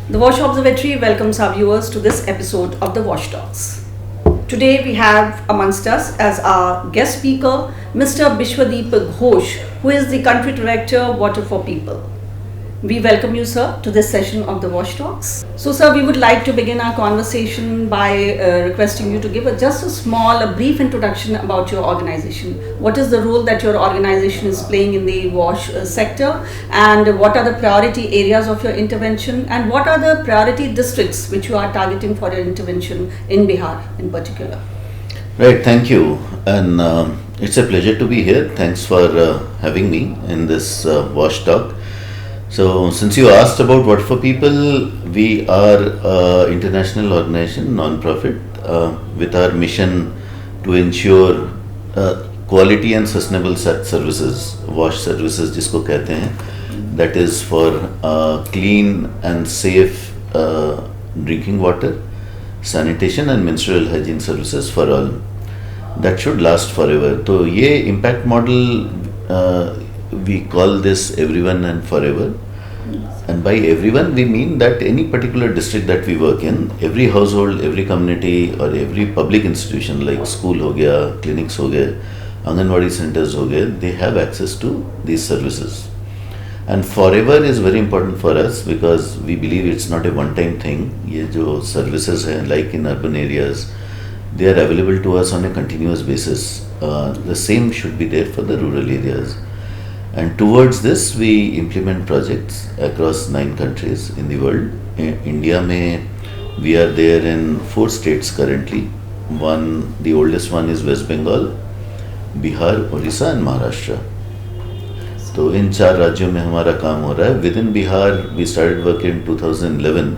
The Wash Observatory welcomes our viewers to this episode of the Wash Talks. Today we have amongst us as our guest speaker Mr. Bishwadeep Ghose, who is the Country Director, Water for People. We welcome you, sir, to this session of the Wash Talks. So, sir, we would like to begin our conversation by requesting you to give just a brief introduction about your organization. What is the role that your organization is playing in the wash sector, and what are the priority areas of your intervention, and what are the priority districts which you are targeting for your intervention in Bihar in particular? Right, thank you. And it's a pleasure to be here. Thanks for having me in this Wash Talk. So, since you asked about Water for People, we are an international organization, non-profit, with our mission to ensure quality and sustainable services, wash services जिसको कहते हैं, that is for clean and safe drinking water, sanitation and menstrual hygiene services for all. That should last forever. तो ये impact model we call this everyone and forever, and by everyone we mean that any particular district that we work in, every household, every community or every public institution like school हो गया, clinics हो गए, anganwadi centers हो गए, they have access to these services. And forever is very important for us because we believe it's not a one-time thing. ये जो services हैं like in urban areas, they are available to us on a continuous basis. The same should be there for the rural areas. And towards this, we implement projects across 9 countries in the world. In India, we are there in 4 states currently. The oldest one is West Bengal, Bihar, Orissa, and Maharashtra. So, in 4 राज्यों में हमारा काम हो रहा है. Within Bihar, we started work in 2011.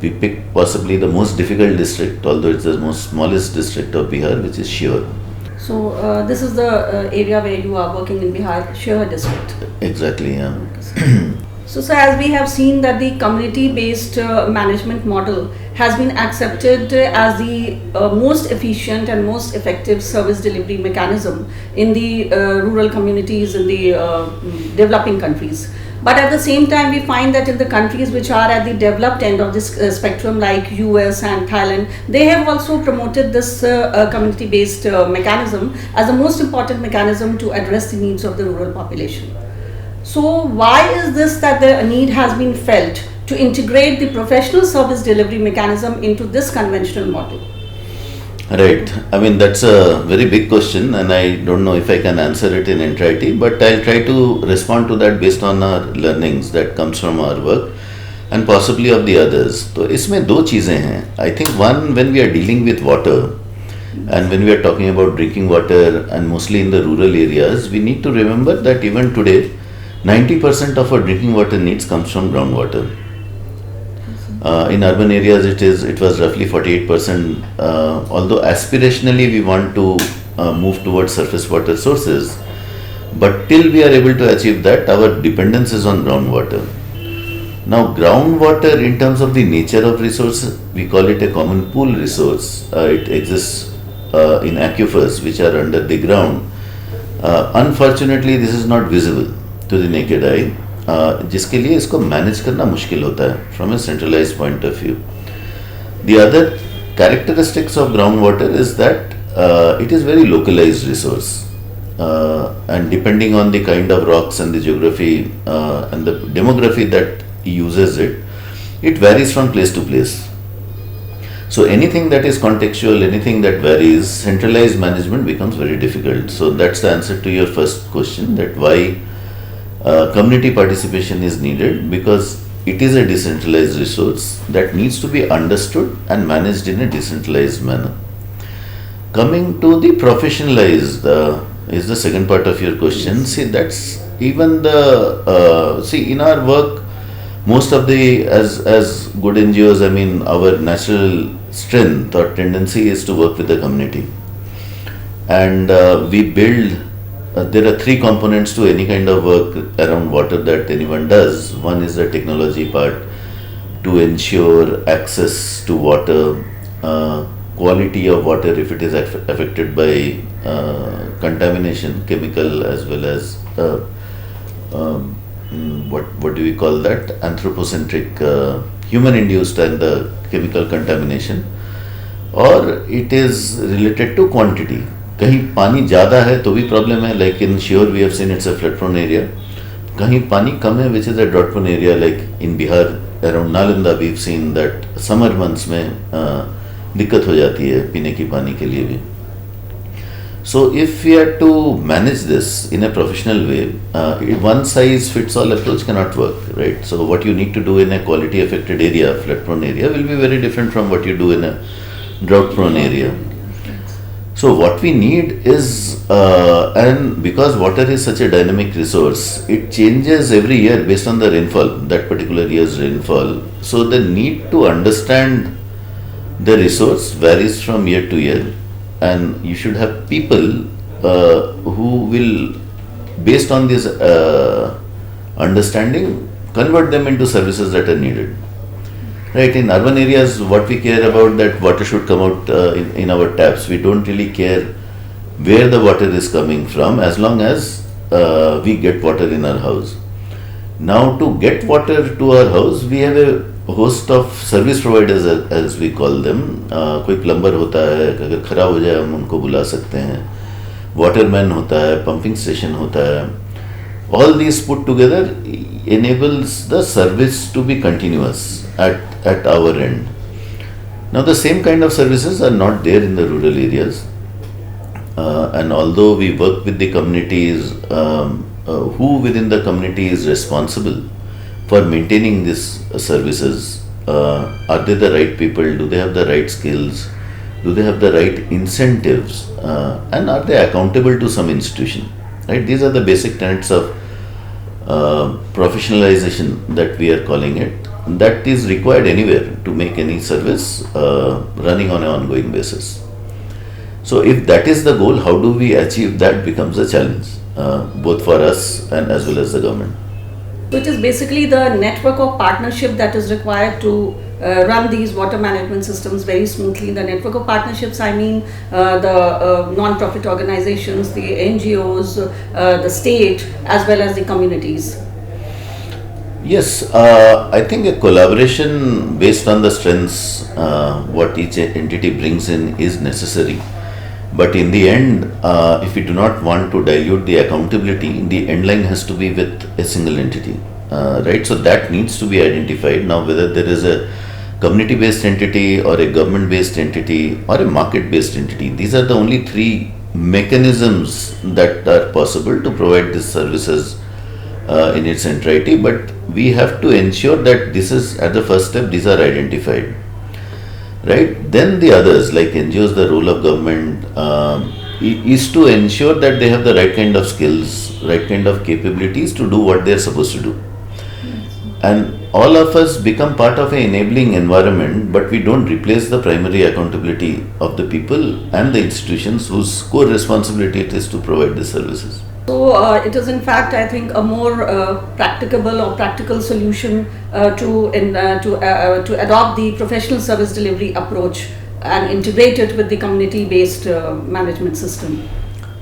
We picked possibly the most difficult district, although it's the most smallest district of Bihar, which is Shior. So this is the area where you are working in Bihar, Shior district. Exactly, yeah. So, sir, as we have seen that the community-based management model has been accepted as the most efficient and most effective service delivery mechanism in the rural communities in the developing countries. But at the same time, we find that in the countries which are at the developed end of this spectrum, like US and Thailand, they have also promoted this community-based mechanism as the most important mechanism to address the needs of the rural population. So why is this that the need has been felt to integrate the professional service delivery mechanism into this conventional model? Right. I mean, that's a very big question and I don't know if I can answer it in entirety, but I'll try to respond to that based on our learnings that comes from our work and possibly of the others. So, इसमें 2 चीज़ें हैं. I think one, when we are dealing with water and when we are talking about drinking water and mostly in the rural areas, we need to remember that even today, 90% of our drinking water needs comes from groundwater. In urban areas, it was roughly 48%. Although aspirationally we want to move towards surface water sources, but till we are able to achieve that, our dependence is on groundwater. Now, groundwater, in terms of the nature of resource, we call it a common pool resource. It exists in aquifers which are under the ground. Unfortunately, this is not visible to the naked eye. जिसके लिए इसको manage करना मुश्किल होता है from a centralized point of view. The other characteristics of groundwater is that it is very localized resource, and depending on the kind of rocks and the geography and the demography that uses it, it varies from place to place. So anything that is contextual, anything that varies, centralized management becomes very difficult. So that's the answer to your first question, that why community participation is needed, because it is a decentralized resource that needs to be understood and managed in a decentralized manner. Coming to the professionalized is the second part of your question. See, that's even the in our work, most of the as good NGOs, I mean, our natural strength or tendency is to work with the community, and we build. There are 3 components to any kind of work around water that anyone does. One is the technology part, to ensure access to water, quality of water if it is affected by contamination, chemical as well as what do we call that, anthropocentric human induced and the chemical contamination, or it is related to quantity. कहीं पानी ज़्यादा है तो भी problem है, like in sure we have seen it's a flood prone area. कहीं पानी कम है which is a drought prone area, like in Bihar around Nalanda we have seen that summer months में दिक्कत हो जाती है पीने की पानी के लिए भी. So if we are to manage this in a professional way, one size fits all approach cannot work, right? So what you need to do in a quality affected area, flood prone area, will be very different from what you do in a drought prone area. So what we need is, and because water is such a dynamic resource, it changes every year based on the rainfall, that particular year's rainfall. So the need to understand the resource varies from year to year. And you should have people who will, based on this understanding, convert them into services that are needed. Right, in urban areas, what we care about that water should come out in our taps. We don't really care where the water is coming from as long as we get water in our house. Now, to get water to our house, we have a host of service providers as we call them. कोई plumber होता है, अगर ख़राब हो जाए हम उनको बुला सकते हैं, वाटरमैन होता है, पंपिंग स्टेशन होता है. All these put together enables the service to be continuous at our end. Now the same kind of services are not there in the rural areas, and although we work with the communities, who within the community is responsible for maintaining these services, are they the right people, do they have the right skills, do they have the right incentives, and are they accountable to some institution, right? These are the basic tenets of professionalization that we are calling it, that is required anywhere to make any service running on an ongoing basis. So if that is the goal, how do we achieve that becomes a challenge, both for us and as well as the government. So it is basically the network of partnership that is required to run these water management systems very smoothly. The network of partnerships, I mean the non-profit organizations, the NGOs, the state, as well as the communities. Yes, I think a collaboration based on the strengths, what each entity brings in is necessary. But in the end, if we do not want to dilute the accountability, the end line has to be with a single entity, right? So that needs to be identified. Now, whether there is a community-based entity or a government-based entity or a market-based entity, these are the only three mechanisms that are possible to provide these services in its entirety. But we have to ensure that this is at the first step, these are identified. Right, then the others like NGOs, the role of government is to ensure that they have the right kind of skills, right kind of capabilities to do what they are supposed to do. And all of us become part of an enabling environment, but we don't replace the primary accountability of the people and the institutions whose core responsibility it is to provide the services. So it is in fact, I think, a more practicable or practical solution to adopt the professional service delivery approach and integrate it with the community-based management system.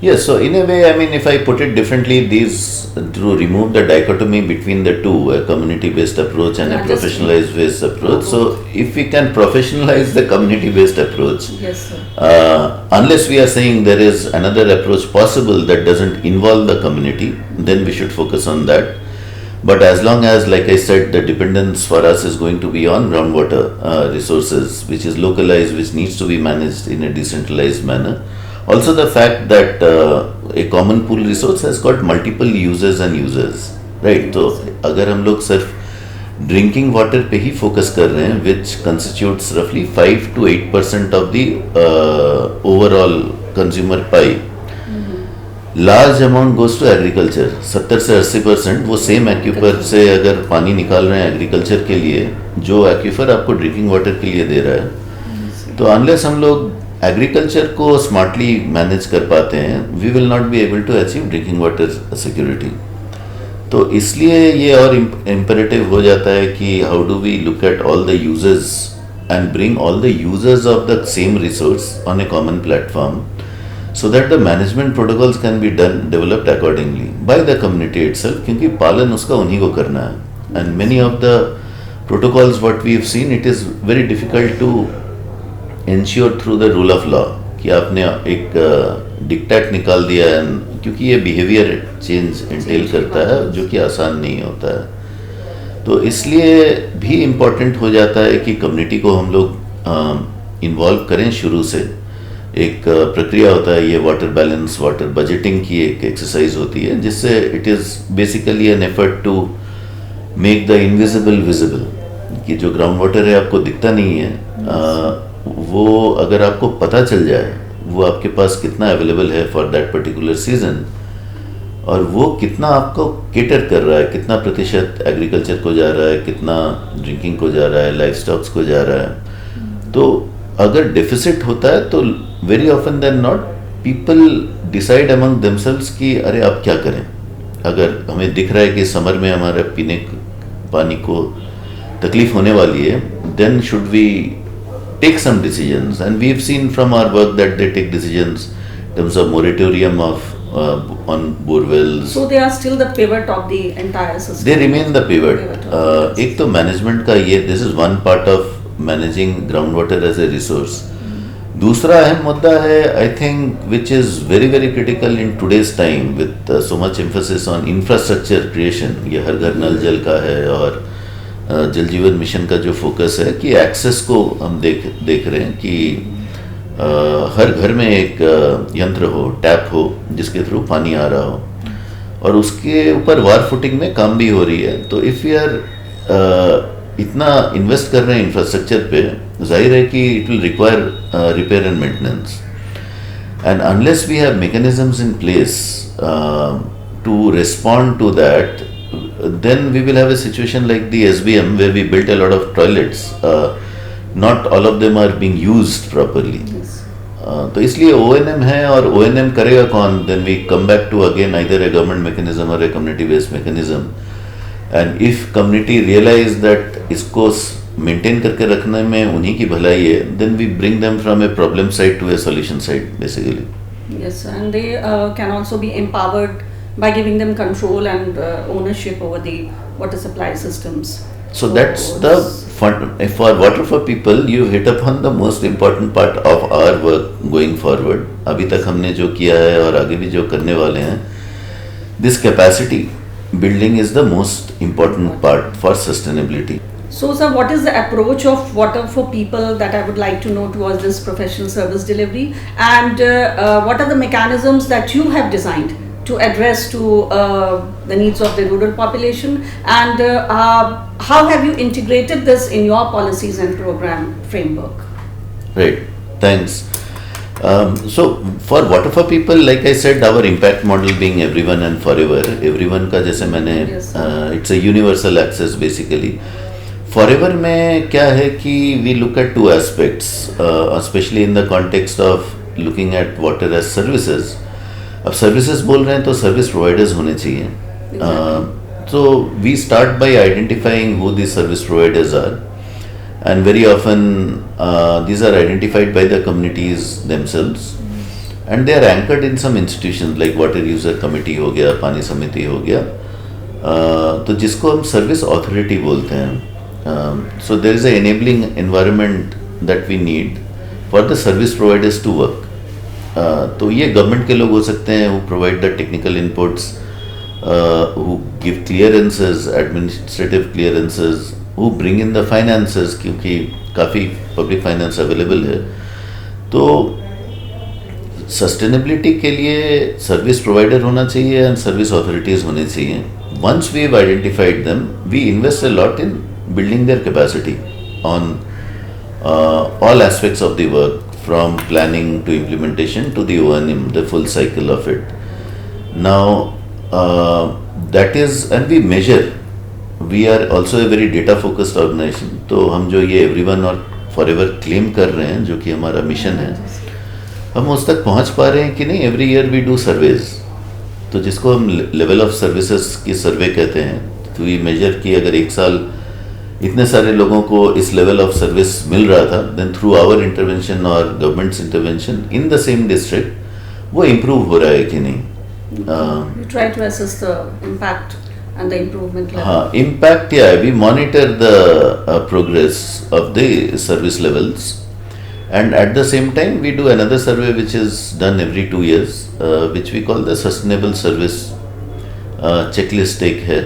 Yes, so in a way, I mean, if I put it differently, these to remove the dichotomy between the two, a community-based approach and a professionalized-based approach. So if we can professionalize the community-based approach, yes, sir. Unless we are saying there is another approach possible that doesn't involve the community, then we should focus on that. But as long as, like I said, the dependence for us is going to be on groundwater resources, which is localized, which needs to be managed in a decentralized manner. Also the fact that a common pool resource has got multiple users and users, right? So अगर हम लोग सिर्फ drinking water पे ही focus कर रहे हैं, which constitutes roughly 5 to 8% of the overall consumer pie. Large amount goes to agriculture. 70 से 80% वो सेम एक्यूफर से अगर पानी निकाल रहे हैं एग्रीकल्चर के लिए, जो एक्यूफर आपको ड्रिंकिंग वाटर के लिए दे रहा है, तो अनलेस हम लोग एग्रीकल्चर को स्मार्टली मैनेज कर पाते हैं, we will not be able to achieve drinking water security. तो इसलिए ये और इम्पेरेटिव हो जाता है कि how do we look at all the users and bring all the users of the same resource on a common platform, so that the management protocols can be developed accordingly by the community itself, क्योंकि पालन उसका उन्हीं को करना है. And many of the protocols what we have seen, it is very difficult to ensure through the rule of law कि आपने एक डिक्टेट निकाल दिया है, क्योंकि ये बिहेवियर चेंज इंटेल करता है जो कि आसान नहीं होता है। तो इसलिए भी इम्पोर्टेंट हो जाता है कि कम्युनिटी को हम लोग इन्वॉल्व करें शुरू से। एक प्रक्रिया होता है, ये वाटर बैलेंस, वाटर बजटिंग की एक एक्सरसाइज होती है, जिससे it is basically an effort to make the invisible visible, कि जो ग्राउंड वाटर है आपको दिखता नहीं है, वो अगर आपको पता चल जाए वो आपके पास कितना अवेलेबल है फॉर दैट पर्टिकुलर सीजन, और वो कितना आपको केटर कर रहा है, कितना प्रतिशत एग्रीकल्चर को जा रहा है, कितना ड्रिंकिंग को जा रहा है, लाइफ स्टॉक्स को जा रहा है। तो अगर डेफिसिट होता है तो very often then not people decide among themselves कि अरे अब क्या करें। अगर हमें दिख रहा है कि समर में हमारे पीने पानी को तकलीफ होने वाली है, then should we take some decisions, and we've seen from our work that they take decisions in terms of moratorium of on bore wells. So they are still the pivot of the entire system. They remain the pivot. एक तो management का ये, this is one part of managing groundwater as a resource. दूसरा अहम मुद्दा है, I think, which is very very critical in today's time with so much emphasis on infrastructure creation. ये हर घर नल जल का है, और जल जीवन मिशन का जो फोकस है कि एक्सेस को हम देख रहे हैं कि हर घर में एक यंत्र हो, टैप हो, जिसके थ्रू पानी आ रहा हो, और उसके ऊपर वार फुटिंग में काम भी हो रही है। तो इफ़ वी आर इतना इन्वेस्ट कर रहे हैं इंफ्रास्ट्रक्चर पे, जाहिर है कि it will require repair and maintenance, and unless we have mechanisms in place to respond to that, then we will have a situation like the SBM where we built a lot of toilets. Not all of them are being used properly. Yes. तो इसलिए O&M है, और O&M करेगा कौन? Then we come back to again either a government mechanism or a community based mechanism. And if community realize that इसको maintain करके रखने में उन्हीं की भलाई है, then we bring them from a problem side to a solution side basically. Yes, and they can also be empowered by giving them control and ownership over the water supply systems. So that's the fun. For water for people, you hit upon the most important part of our work going forward. अभी तक हमने जो किया है और आगे भी जो करने वाले हैं, this capacity building is the most important part for sustainability. So, sir, what is the approach of water for people that I would like to know towards this professional service delivery, and what are the mechanisms that you have designed to address to the needs of the rural population, and how have you integrated this in your policies and program framework? Right, thanks. So for water for people, like I said, our impact model being everyone and forever. Everyone का जैसे मैंने Yes. It's a universal access basically. Forever में क्या है कि we look at two aspects, especially in the context of looking at water as services. अब services बोल रहे हैं तो सर्विस प्रोवाइडर्स होने चाहिए। तो we start by identifying who this service providers are, and very often these are identified by the communities themselves, and they are anchored in some institutions like water user committee हो गया, पानी समिति हो गया, तो जिसको हम सर्विस अथॉरिटी बोलते हैं। So there is a enabling environment that we need for the service providers to work. तो ये गवर्नमेंट के लोग हो सकते हैं, who provide the technical inputs, who give clearances, administrative clearances, who bring in the finances, क्योंकि काफ़ी public finance available है। तो सस्टेनेबिलिटी के लिए सर्विस प्रोवाइडर होना चाहिए एंड सर्विस अथॉरिटीज़ होनी चाहिए। Once we have identified them, we invest a lot in building their capacity on all aspects of the work, from planning to implementation to the O&M, the full cycle of it. Now that is, and we measure. We are also a very data focused organization. तो हम जो ये everyone और forever claim कर रहे हैं, जो कि हमारा मिशन है, हम उस तक पहुंच पा रहे हैं कि नहीं? Every year we do surveys, तो जिसको हम level of services की सर्वे कहते हैं। तो ये मेजर कि अगर एक साल इतने सारे लोगों को इस लेवल ऑफ सर्विस मिल रहा था, देन थ्रू आवर इंटरवेंशन और governments intervention in the same district वो इम्प्रूव हो रहा है कि नहीं। You try to assess the impact and the improvement level? Impact, yeah, we monitor the progress of the service levels, and at the same time we do another survey which is done every 2 years, which we call the sustainable service checklist एक है,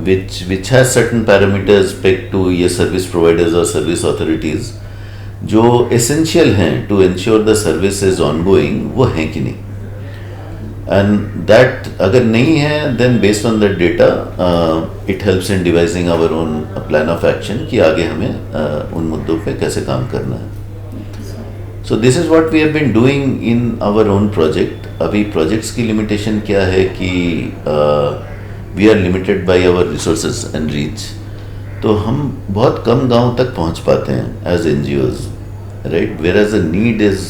which has certain parameters pegged to ये service providers or service authorities जो essential हैं to ensure the service is ongoing, वो हैं कि नहीं, and that अगर नहीं है then based on that data it helps in devising our own plan of action कि आगे हमें उन मुद्दों पे कैसे काम करना है. So this is what we have been doing in our own project. अभी projects की limitation क्या है कि we are limited by our resources and reach. तो हम बहुत कम गांव तक पहुंच पाते हैं as NGOs, right? Whereas the need is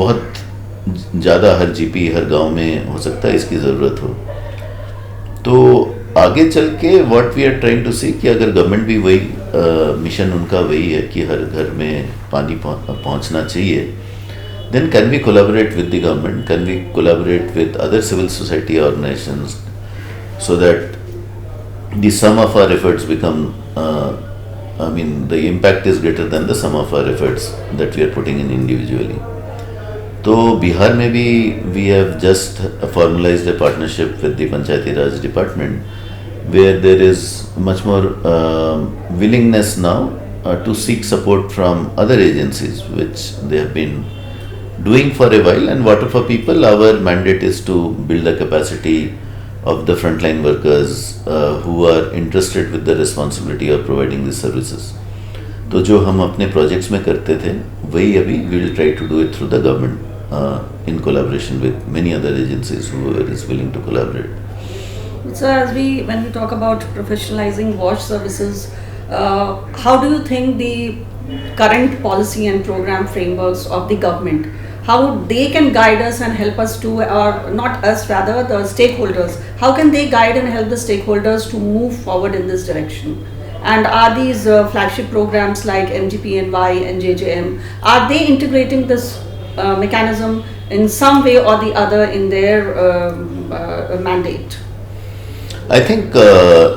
बहुत ज़्यादा हर GP हर गांव में हो सकता है इसकी ज़रूरत हो. तो आगे चल के what we are trying to see कि अगर गवर्नमेंट भी वही मिशन उनका वही है कि हर घर में पानी पहुंचना चाहिए, then can we collaborate with the government, can we collaborate with other civil society organizations so that the sum of our efforts become the impact is greater than the sum of our efforts that we are putting in individually. तो बिहार में भी we have just formalized a partnership with the Panchayati Raj department where there is much more willingness now to seek support from other agencies which they have been doing for a while, and Water for People, our mandate is to build the capacity of the frontline workers who are interested with the responsibility of providing these services. तो जो हम अपने projects में करते थे वही अभी we will try to do it through the government in collaboration with many other agencies who is willing to collaborate. So when we talk about professionalizing wash services, how do you think the current policy and program frameworks of the government, how they can guide us and help us to, or not us rather, the stakeholders, how can they guide and help the stakeholders to move forward in this direction? And are these flagship programs like MGPNY and JJM, are they integrating this mechanism in some way or the other in their mandate? I think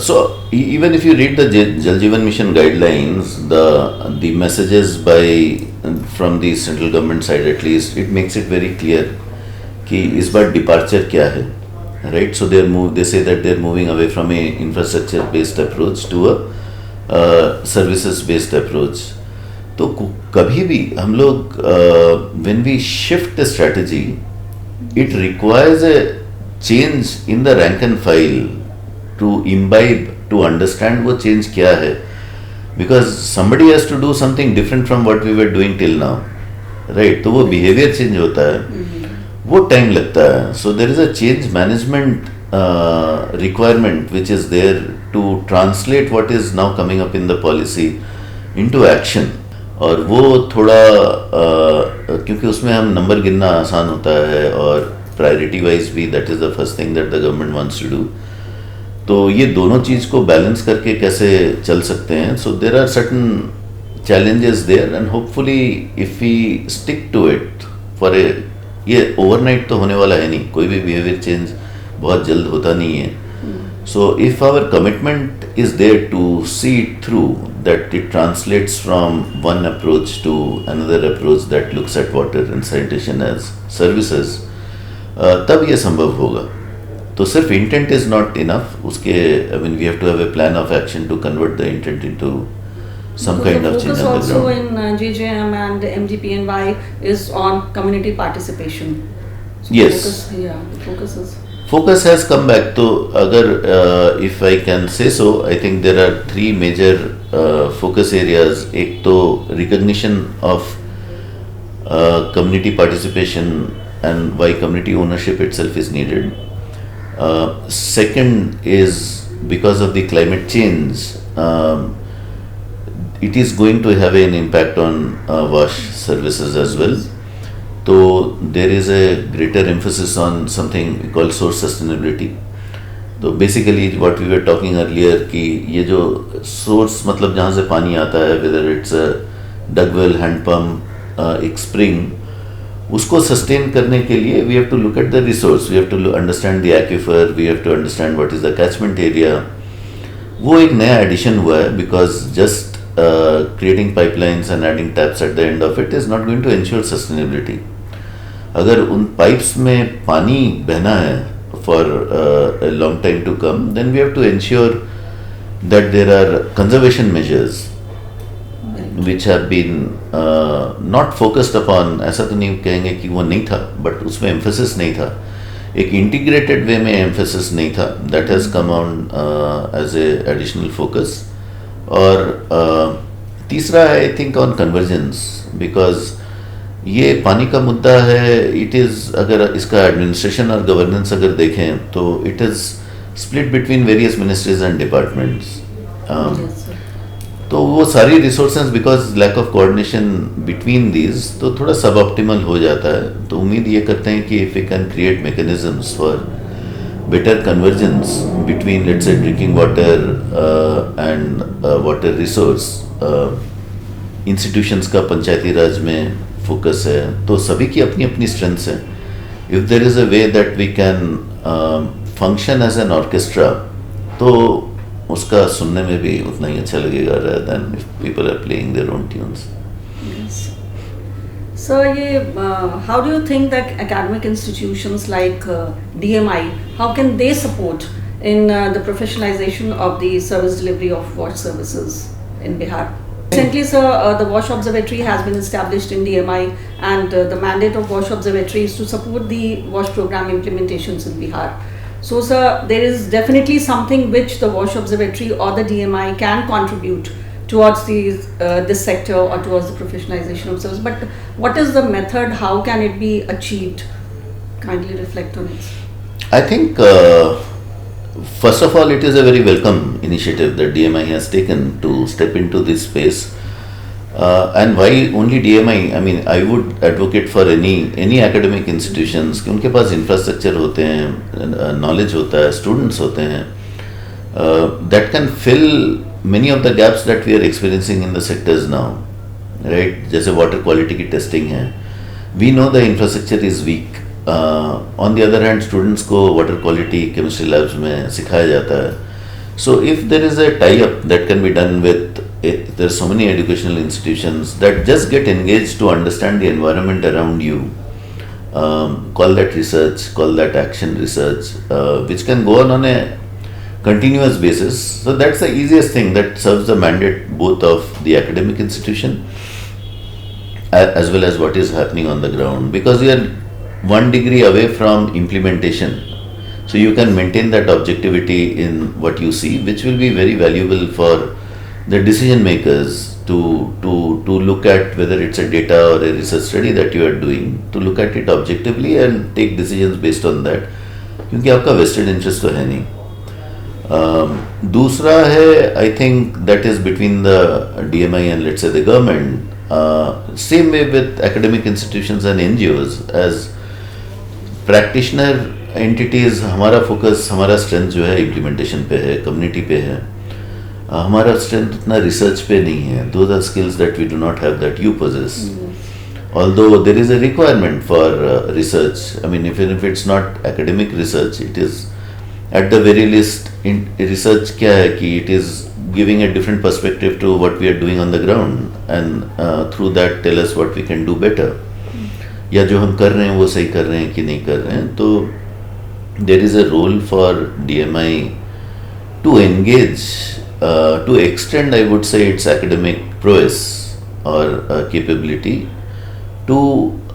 so. Even if you read the Jal Jeevan Mission guidelines, the messages from the central government side at least, it makes it very clear कि इस बार departure क्या है, right? So they say that they are moving away from a infrastructure based approach to a services based approach. तो कभी भी हम लोग when we shift a strategy, it requires a change in the rank and file to imbibe, to understand वो change क्या है, because somebody has to do something different from what we were doing till now, right? तो वो behavior change होता है, वो time लगता है. So there is a change management requirement which is there to translate what is now coming up in the policy into action. और वो थोड़ा क्योंकि उसमें हम नंबर गिनना आसान होता है और प्रायोरिटी वाइज भी that is the first thing that the government wants to do. तो ये दोनों चीज़ को बैलेंस करके कैसे चल सकते हैं. So there are certain challenges there, and hopefully if we stick to it for a, ये ओवरनाइट तो होने वाला है नहीं, कोई भी बिहेवियर चेंज बहुत जल्द होता नहीं है. So if our commitment is there to see it through, that it translates from one approach to another approach that looks at water and sanitation as services, तब ये संभव होगा. तो सिर्फ intent is not enough. उसके we have to have a plan of action to convert the intent into some kind of change on the ground. The focus also in JJM and MGPNY is on community participation. So yes. The focus is. Focus has come back. तो अगर if I can say so, I think there are three major focus areas. एक तो recognition of community participation and why community ownership itself is needed. Second is because of the climate change, it is going to have an impact on wash services as well. So there is a greater emphasis on something called source sustainability. तो basically what we were talking earlier कि ये जो source मतलब जहाँ से पानी आता है, whether it's a dug well, hand pump, एक spring, उसको सस्टेन करने के लिए we have to look at the resource, we have to understand the aquifer, we have to understand what is the catchment area. वो एक नया addition हुआ है, because just creating pipelines and adding taps at the end of it is not going to ensure sustainability. अगर उन pipes में पानी बहना है for a long time to come, then we have to ensure that there are conservation measures which have been not focused upon. ऐसा तो नहीं कहेंगे कि वो नहीं था, but उसमें emphasis नहीं था, एक integrated way में emphasis नहीं था. That has come on as a additional focus. और तीसरा I think on convergence, because ये पानी का मुद्दा है. इट इज़, अगर इसका एडमिनिस्ट्रेशन और गवर्नेंस अगर देखें तो it is split between various ministries and departments. तो वो सारी resources, because lack of coordination between these, तो थोड़ा सब ऑप्टिमल हो जाता है. तो उम्मीद ये करते हैं कि if we can create mechanisms for better convergence between, let's say, drinking water and water resource. Institutions का पंचायती राज में फोकस है, तो सभी की अपनी अपनी स्ट्रेंथ्स हैं. If there is a way that we can function as an orchestra, तो उसका सुनने में भी उतना ही अच्छा लगेगा rather than if people are playing their own tunes. So, how do you think that academic institutions like DMI, how can they support in the professionalization of the service delivery of WASH services in Bihar? Recently, sir, the WASH Observatory has been established in DMI, and the mandate of WASH Observatory is to support the WASH program implementations in Bihar. So, sir, there is definitely something which the WASH Observatory or the DMI can contribute towards this sector or towards the professionalization of service. But what is the method? How can it be achieved? Kindly reflect on it. I think first of all, it is a very welcome initiative that DMI has taken to step into this space. And why only DMI? I mean, I would advocate for any academic institutions कि उनके पास infrastructure होते हैं, knowledge होता है, students होते हैं, that can fill many of the gaps that we are experiencing in the sectors now, right? जैसे water quality की testing है, we know the infrastructure is weak. On the other hand, students को water quality chemistry labs में सिखाया जाता है. So if there is a tie-up that can be done with, there are so many educational institutions that just get engaged to understand the environment around you, call that research, call that action research, which can go on a continuous basis. So that's the easiest thing that serves the mandate both of the academic institution as well as what is happening on the ground, because you are 1 degree away from implementation. So you can maintain that objectivity in what you see, which will be very valuable for the decision makers to look at whether it's a data or a research study that you are doing, to look at it objectively and take decisions based on that, क्योंकि आपका vested interest तो है नहीं. दूसरा है, I think that is between the DMI and let's say the government. Same way with academic institutions and NGOs as practitioner entities. हमारा focus, हमारा strength जो है इम्प्लीमेंटेशन पे है, कम्युनिटी पे है. हमारा स्ट्रेंथ उतना रिसर्च पे नहीं है. Those are skills that we do not have that you possess. Although there is a requirement for research, I mean, even if it's not academic research, it is at the very least research क्या है कि it is giving a different perspective to what we are doing on the ground, and through that tell us what we can do better, या जो हम कर रहे हैं वो सही कर रहे हैं कि नहीं कर रहे हैं. तो there is a role for DMI to engage, to extend, I would say, its academic prowess or capability to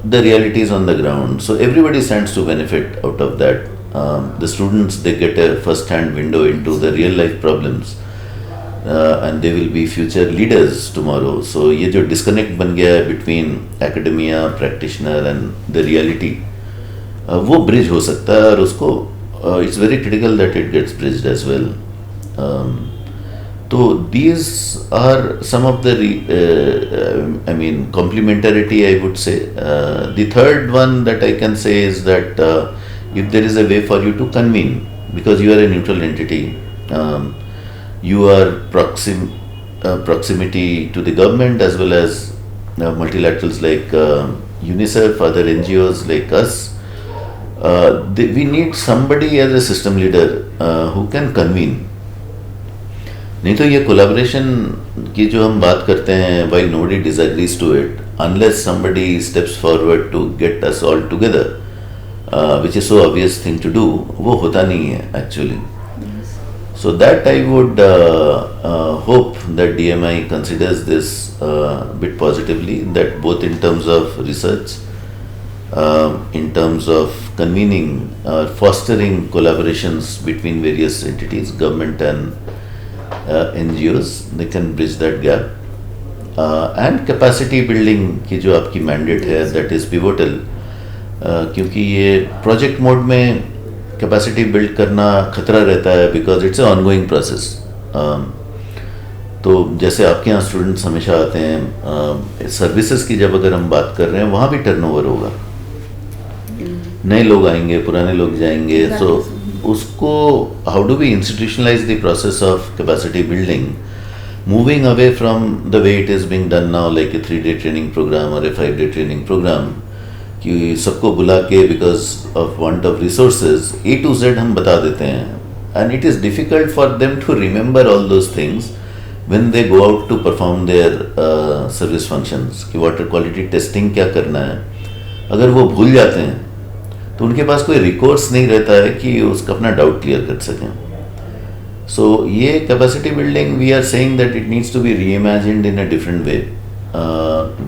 the realities on the ground. So everybody stands to benefit out of that. The students, they get a first-hand window into the real-life problems, and they will be future leaders tomorrow. So ये जो disconnect बन गया है between academia, practitioner and the reality, वो bridge हो सकता है, और उसको it's very critical that it gets bridged as well. So these are some of the I mean complementarity, I would say. The third one that I can say is that if there is a way for you to convene, because you are a neutral entity, you are proximity to the government as well as multilaterals like UNICEF, other NGOs like us, we need somebody as a system leader who can convene. नहीं तो ये collaboration की जो हम बात करते हैं, while nobody disagrees to it, unless somebody steps forward to get us all together, which is so obvious thing to do, वो होता नहीं है actually. So that I would hope that DMI considers this bit positively, that both in terms of research, in terms of convening, fostering collaborations between various entities, government and NGOs, they can bridge that gap. And capacity building की जो आपकी mandate है, that is pivotal, क्योंकि ये project mode में capacity build करना खतरा रहता है, because it's a ongoing process. तो जैसे आपके यहाँ स्टूडेंट्स हमेशा आते हैं, सर्विसेज की जब अगर हम बात कर रहे हैं, वहाँ भी टर्नओवर होगा, नए लोग आएंगे, पुराने लोग जाएंगे. सो उसको how do we institutionalize the process of capacity building, moving away from the way it is being done now, like a 3-day training program और ए 5-day ट्रेनिंग प्रोग्राम, कि सबको बुला के because of want of resources A to Z हम बता देते हैं, and it is difficult for them to remember all those things when they go out to perform their service functions, कि water quality testing क्या करना है. अगर वो भूल जाते हैं तो उनके पास कोई रिकोर्स नहीं रहता है कि उसका अपना डाउट क्लियर कर सकें. सो ये capacity building, we are saying that it needs to be reimagined in a different way,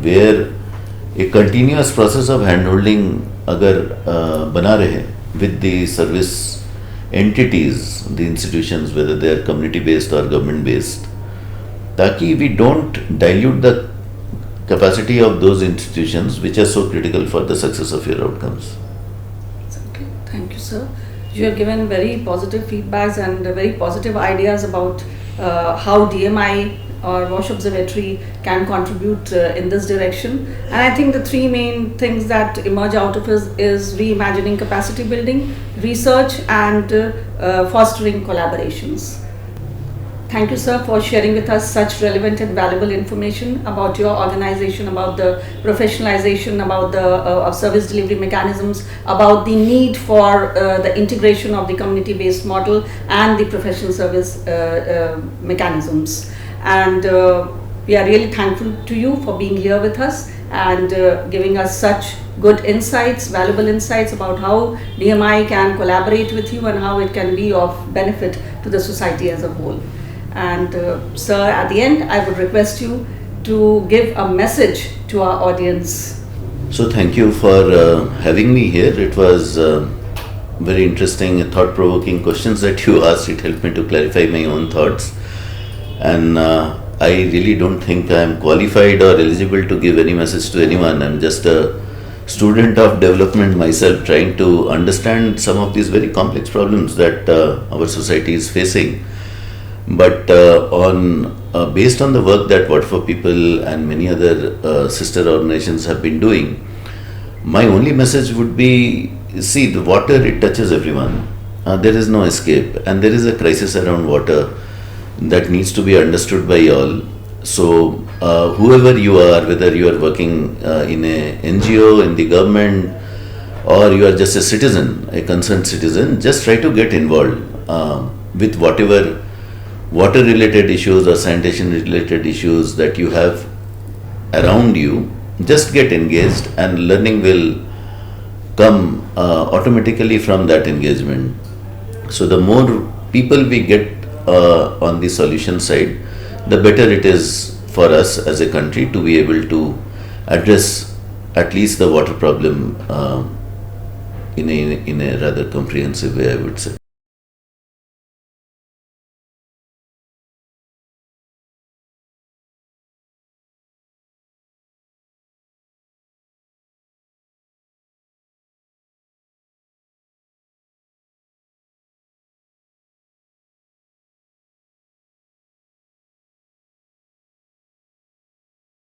where a continuous process of hand holding अगर बना रहे with the service entities, the institutions, whether they are community based or government based, ताकि we don't dilute the capacity of those institutions which are so critical for the success of your outcomes. Okay, thank you, sir. You have given very positive feedbacks and very positive ideas about how DMI or WASH Observatory can contribute in this direction. And I think the three main things that emerge out of is reimagining capacity building, research, and fostering collaborations. Thank you, sir, for sharing with us such relevant and valuable information about your organization, about the professionalization, about the service delivery mechanisms, about the need for the integration of the community-based model and the professional service mechanisms. And we are really thankful to you for being here with us and giving us such good insights, valuable insights about how DMI can collaborate with you and how it can be of benefit to the society as a whole. And sir, at the end, I would request you to give a message to our audience. So thank you for having me here. It was very interesting, thought-provoking questions that you asked. It helped me to clarify my own thoughts. And I really don't think I am qualified or eligible to give any message to anyone. I'm just a student of development myself, trying to understand some of these very complex problems that our society is facing. But based on the work that Water for People and many other sister organizations have been doing, my only message would be, see, the water, it touches everyone. There is no escape, and there is a crisis around water that needs to be understood by all. So whoever you are, whether you are working in a NGO, in the government, or you are just a citizen, a concerned citizen, just try to get involved with whatever water related issues or sanitation related issues that you have around you. Just get engaged, and learning will come automatically from that engagement. So the more people we get on the solution side, the better it is for us as a country to be able to address at least the water problem in a rather comprehensive way, I would say.